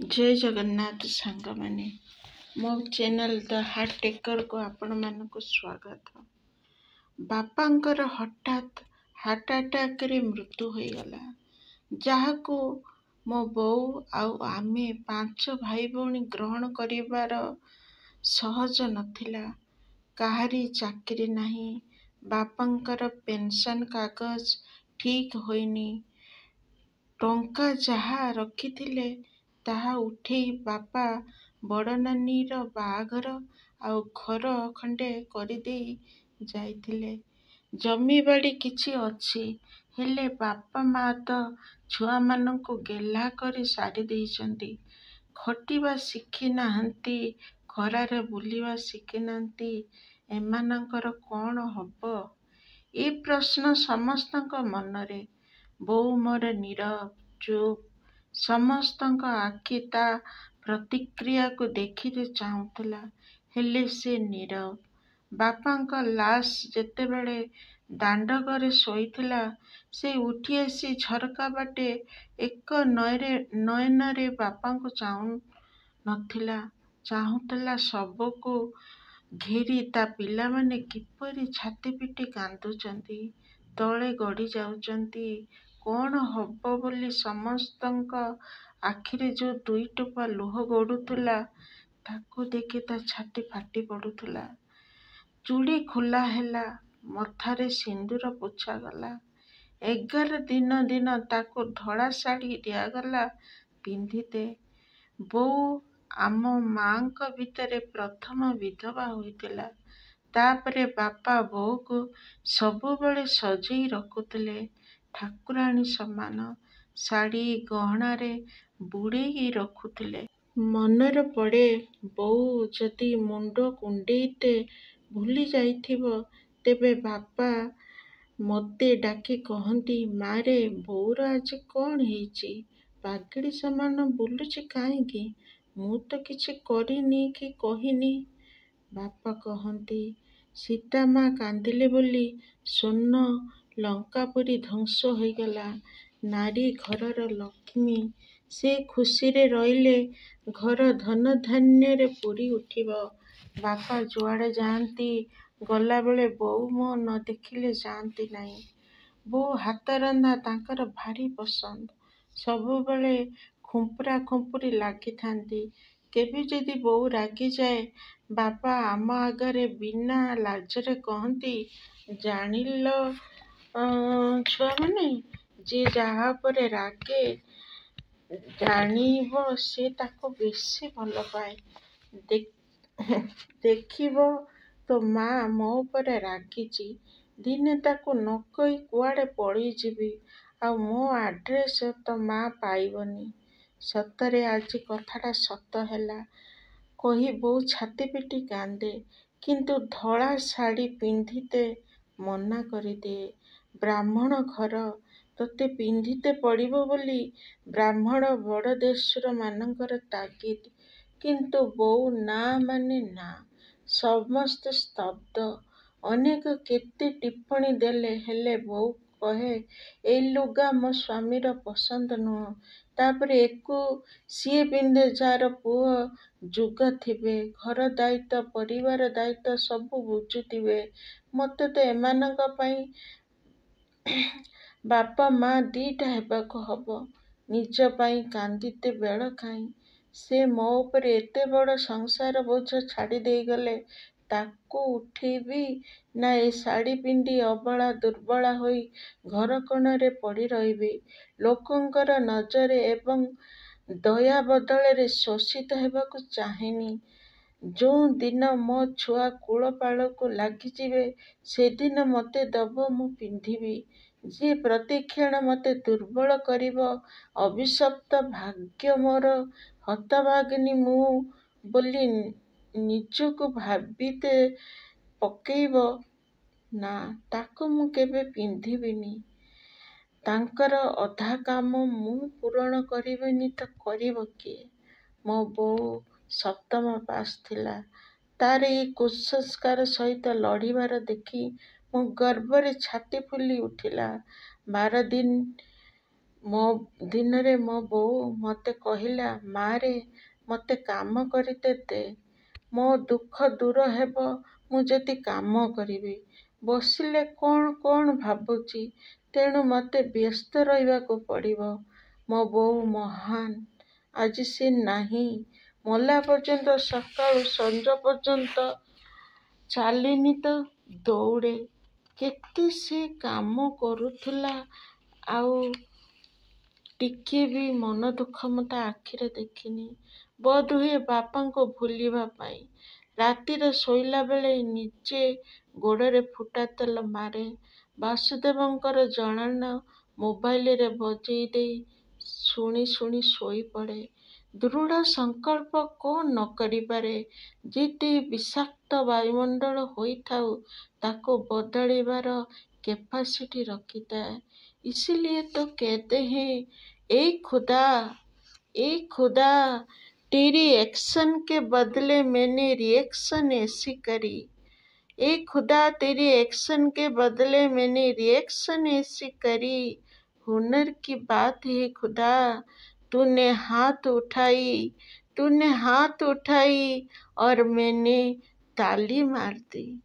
जय जगन्नाथ सांग माने मो चैनल द हार्ट टेकर को आपण मानक स्वागत। बापांकर हठात हार्ट अटैक रे मृत्यु हो गला, जहाको मो बो आउ आमे 5 भाई भौणी ग्रहण करिवार सहज नथिला। काहारी चाकरी नाही, बापांकर पेंशन कागज ठीक होइनी, टंका जहा रखिथिले ताहा उठेई बापा बड़ नानीर बाहाघर आउ घर खंडे କରିଦେଇ ଯାଇଥିଲେ। ଜମିବାଡ଼ି କିଛି ଅଛି, ହେଲେ ବାପା ମା ତ ଛୁଆମାନଙ୍କୁ ଗେହ୍ଲା କରି ସାରି ଦେଇଛନ୍ତି। ଖଟିବା ଶିଖି ନାହାନ୍ତି, ଖରାରେ ବୁଲିବା ଶିଖି ନାହାନ୍ତି, ଏମାନଙ୍କର କ'ଣ ହବ? ଏ ପ୍ରଶ୍ନ ସମସ୍ତଙ୍କ ମନରେ। ବୋଉ ମୋର ନୀରବ, ଚୁପ୍। ସମସ୍ତଙ୍କ ଆଖି ତା ପ୍ରତିକ୍ରିୟାକୁ ଦେଖି ଚାହୁଁଥିଲା, ହେଲେ ସେ ନୀରବ। ବାପାଙ୍କ ଲାଶ୍ ଯେତେବେଳେ ଦାଣ୍ଡଘରେ ଶୋଇଥିଲା, ସେ ଉଠି ଆସି ଝରକା ବାଟେ ଏକ ନୟନରେ ବାପାଙ୍କୁ ଚାହୁଁ ନଥିଲା, ଚାହୁଁଥିଲା ଶବକୁ ଘେରି ତା ପିଲାମାନେ କିପରି ଛାତି ପିଟି କାନ୍ଦୁଛନ୍ତି, ତଳେ ଗଡ଼ି ଯାଉଛନ୍ତି। କ'ଣ ହବ ବୋଲି ସମସ୍ତଙ୍କ ଆଖିରେ ଯୋଉ 2 ଟୋପା ଲୁହ ଗଡ଼ୁଥିଲା, ତାକୁ ଦେଖି ତା ଛାତି ଫାଟି ପଡ଼ୁଥିଲା। ଚୁଡ଼ି ଖୋଲା ହେଲା, ମଥାରେ ସିନ୍ଦୂର ପୋଛାଗଲା। 11 ଦିନ ତାକୁ ଧଳା ଶାଢ଼ୀ ଦିଆଗଲା, ପିନ୍ଧିଦେ। ବୋଉ ଆମ ମା'ଙ୍କ ଭିତରେ ପ୍ରଥମ ବିଧବା ହୋଇଥିଲା। ତାପରେ ବାପା ବୋଉକୁ ସବୁବେଳେ ସଜେଇ ରଖୁଥିଲେ, ଠାକୁରାଣୀ ସମାନ। ଶାଢ଼ୀ ଗହଣାରେ ବୁଡ଼େଇ ରଖୁଥିଲେ। ମନରେ ପଡ଼େ, ବୋଉ ଯଦି ମୁଣ୍ଡ କୁଣ୍ଡେଇତେ ଭୁଲି ଯାଇଥିବ, ତେବେ ବାପା ମୋତେ ଡାକି କହନ୍ତି, ମାରେ ବୋଉର ଆଜି କ'ଣ ହେଇଛି? ପାଗିଳି ସମାନ ବୁଲୁଛି କାହିଁକି? ମୁଁ ତ କିଛି କରିନି କି କହିନି। ବାପା କହନ୍ତି, ସୀତାମା କାନ୍ଦିଲେ ବୋଲି ସ୍ୱର୍ଣ୍ଣ ଲଙ୍କାପୁରୀ ଧ୍ୱଂସ ହୋଇଗଲା। ନାରୀ ଘରର ଲକ୍ଷ୍ମୀ, ସେ ଖୁସିରେ ରହିଲେ ଘର ଧନଧାନ୍ୟରେ ପୂରି ଉଠିବ। ବାପା ଯୁଆଡ଼େ ଯାଆନ୍ତି, ଗଲାବେଳେ ବୋଉ ମୁହଁ ନ ଦେଖିଲେ ଯାଆନ୍ତି ନାହିଁ। ବୋଉ ହାତରନ୍ଧା ତାଙ୍କର ଭାରି ପସନ୍ଦ। ସବୁବେଳେ ଖୁମ୍ପୁରା ଖୁମ୍ପୁରି ଲାଗିଥାନ୍ତି। କେବେ ଯଦି ବୋଉ ରାଗିଯାଏ, ବାପା ଆମ ଆଗରେ ବିନା ଲାଜରେ କହନ୍ତି, ଜାଣିଲ ଛୁଆମାନେ, ଯିଏ ଯାହା ଉପରେ ରାଗେ, ଜାଣିବ ସେ ତାକୁ ବେଶୀ ଭଲ ପାଏ। ଦେଖିବ ତୋ ମା ମୋ ଉପରେ ରାଗିଛି, ଦିନେ ତାକୁ ନ କହି କୁଆଡ଼େ ପଳେଇଯିବି, ଆଉ ମୋ ଆଡ୍ରେସ୍ ତୋ ମା ପାଇବନି। ସତରେ ଆଜି କଥାଟା ସତ ହେଲା କହି ବୋଉ ଛାତି ପିଟି କାନ୍ଦେ, କିନ୍ତୁ ଧଳା ଶାଢ଼ୀ ପିନ୍ଧିତେ ମନା କରିଦିଏ। ବ୍ରାହ୍ମଣ ଘର, ତୋତେ ପିନ୍ଧିତେ ପଡ଼ିବ ବୋଲି ବ୍ରାହ୍ମଣ ବଡ଼ଦେଶୁର ମାନଙ୍କର ତାଗିଦ୍। କିନ୍ତୁ ବୋଉ ନା ମାନେ ନା। ସମସ୍ତେ ସ୍ତବ୍ଧ। ଅନେକ କେତେ ଟିପ୍ପଣୀ ଦେଲେ, ହେଲେ ବୋଉ କହେ, ଏଇ ଲୁଗା ମୋ ସ୍ୱାମୀର ପସନ୍ଦ ନୁହଁ। ତାପରେ ଏକୁ ସିଏ ପିନ୍ଧେ ଯାର ପୁଅ ଯୁଗ ଥିବେ, ଘର ଦାୟିତ୍ୱ, ପରିବାର ଦାୟିତ୍ୱ ସବୁ ବୁଝୁଥିବେ। ମୋତେ ତ ଏମାନଙ୍କ ପାଇଁ ବାପ ମା ଦିଟା ହେବାକୁ ହବ। ନିଜ ପାଇଁ କାନ୍ଦିତେ ବେଳ କାହିଁ? ସେ ମୋ ଉପରେ ଏତେ ବଡ଼ ସଂସାର ବୋଝ ଛାଡ଼ି ଦେଇଗଲେ, ତାକୁ ଉଠେଇବି ନା ଏ ଶାଢ଼ୀ ପିନ୍ଧି ଅବଳା ଦୁର୍ବଳା ହୋଇ ଘର କୋଣରେ ପଡ଼ି ରହିବି, ଲୋକଙ୍କର ନଜର ଏବଂ ଦୟା ବଦଳରେ ଶୋଷିତ ହେବାକୁ ଚାହେଁନି। ଯୋଉ ଦିନ ମୋ ଛୁଆ କୂଳ-ପାଳକୁ ଲାଗିଯିବେ, ସେଦିନ ମୋତେ ଦବ, ମୁଁ ପିନ୍ଧିବି। ଯିଏ ପ୍ରତିକ୍ଷଣ ମୋତେ ଦୁର୍ବଳ କରିବ, ଅଭିଶପ୍ତ ଭାଗ୍ୟ ମୋର ହତଭାଗିନୀ ମୁଁ ବୋଲି ନିଜକୁ ଭାବିତେ ପକେଇବ, ନା, ତାକୁ ମୁଁ କେବେ ପିନ୍ଧିବିନି। ତାଙ୍କର ଅଧା କାମ ମୁଁ ପୂରଣ କରିବିନି ତ କରିବ କିଏ? ମୋ ବୋଉ 7ମ ପାସ୍ ଥିଲା। ତାର ଏଇ କୁସଂସ୍କାର ସହିତ ଲଢ଼ିବାର ଦେଖି ମୋ ଗର୍ବରେ ଛାତି ଫୁଲି ଉଠିଲା। 12 ଦିନ ଦିନରେ ମୋ ବୋଉ ମୋତେ କହିଲା, ମାରେ ମୋତେ କାମ କରିତେ ଦେ। ମୋ ଦୁଃଖ ଦୂର ହେବ ମୁଁ ଯଦି କାମ କରିବି। ବସିଲେ କ'ଣ କ'ଣ ଭାବୁଛି, ତେଣୁ ମୋତେ ବ୍ୟସ୍ତ ରହିବାକୁ ପଡ଼ିବ। ମୋ ବୋଉ ମହାନ୍। ଆଜି ସେ ନାହିଁ। ମଲା ପର୍ଯ୍ୟନ୍ତ ସକାଳୁ ସଞ୍ଜ ପର୍ଯ୍ୟନ୍ତ ଚାଲିନି ତ ଦୌଡ଼େ। କେତେ ସେ କାମ କରୁଥିଲା, ଆଉ ଟିକିଏ ବି ମନ ଦୁଃଖ ମୁଁ ତା ଆଖିରେ ଦେଖିନି। ବୋଧହୁଏ ବାପାଙ୍କୁ ଭୁଲିବା ପାଇଁ। ରାତିରେ ଶୋଇଲା ବେଳେ ନିଜେ ଗୋଡ଼ରେ ଫୁଟା ତେଲ ମାରେ। ବାସୁଦେବଙ୍କର ଜଣାଣ ମୋବାଇଲରେ ବଜେଇ ଦେଇ ଶୁଣି ଶୁଣି ଶୋଇପଡ଼େ। ଦୃଢ଼ ସଂକଳ୍ପ କ'ଣ ନ କରିପାରେ। ଯେତେ ବିଷାକ୍ତ ବାୟୁମଣ୍ଡଳ ହୋଇଥାଉ ତାକୁ ବଦଳାଇବାର କେପାସିଟି ରଖିଥାଏ। इसीलिए तो कहते हैं, ए खुदा तेरी एक्शन के बदले मैंने रिएक्शन ऐसी करी। ए खुदा तेरी एक्शन के बदले मैंने रिएक्शन ऐसी करी। हुनर की बात है खुदा, तूने हाथ उठाई और मैंने ताली मार दी।